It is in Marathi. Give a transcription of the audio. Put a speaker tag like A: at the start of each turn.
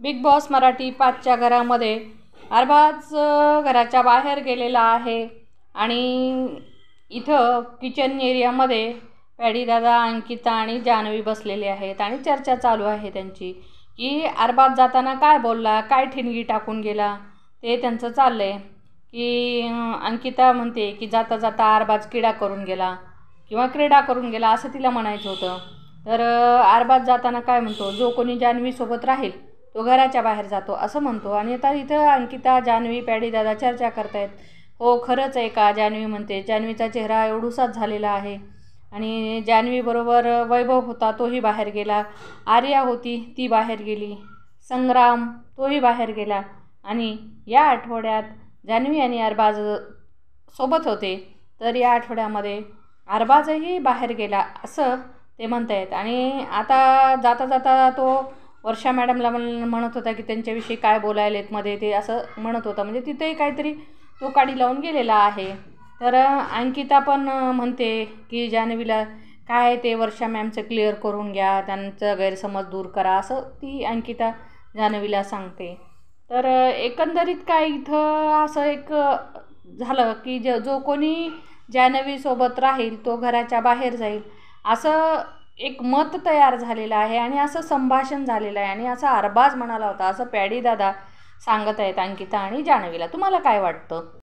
A: बिग बॉस मराठी 5च्या घरामध्ये अरबाज घराच्या बाहेर गेलेला आहे आणि इथं किचन एरियामध्ये पॅडीदादा, अंकिता आणि जान्हवी बसलेले आहेत आणि चर्चा चालू आहे त्यांची की अरबाज जाताना काय बोलला, काय ठिणगी टाकून गेला. ते त्यांचं चाललं आहे की अंकिता म्हणते की जाता जाता अरबाज क्रीडा करून गेला असं तिला म्हणायचं होतं. तर अरबाज जाताना काय म्हणतो, जो कोणी जान्हवीसोबत राहील तो घराच्या बाहेर जातो असं म्हणतो. आणि आता इथं अंकिता, जान्हवी, पॅडीदादा चर्चा करतायत. हो खरंच आहे का? जान्हवी म्हणते. जान्हवीचा चेहरा एवढूसाच झालेला आहे आणि जान्हवीबरोबर वैभव होता, तोही बाहेर गेला. आर्या होती, ती बाहेर गेली. संग्राम तोही बाहेर गेला. आणि या आठवड्यात जान्हवी आणि अरबाज सोबत होते, तर या आठवड्यामध्ये अरबाजही बाहेर गेला असं ते म्हणतायत. आणि आता जाता जाता तो वर्षा मॅडमला म्हणत होता की त्यांच्याविषयी काय बोलायलेत मध्ये, ते असं म्हणत होता. म्हणजे तिथेही काहीतरी तो काडी लावून गेलेला आहे. तर अंकिता पण म्हणते की जान्हवीला काय ते वर्षा मॅमचं क्लिअर करून घ्या, त्यांचा गैरसमज दूर करा असं ती अंकिता जान्हवीला सांगते. तर एकंदरीत काय इथं असं एक झालं की जो कोणी जान्हवीसोबत राहील तो घराच्या बाहेर जाईल असं एक मत तयार झालेलं आहे आणि असं संभाषण झालेलं आहे. आणि असा अरबाज म्हणाला होता असं पॅडीदादा सांगत आहेत अंकिता आणि जान्हवीला. तुम्हाला काय वाटतं?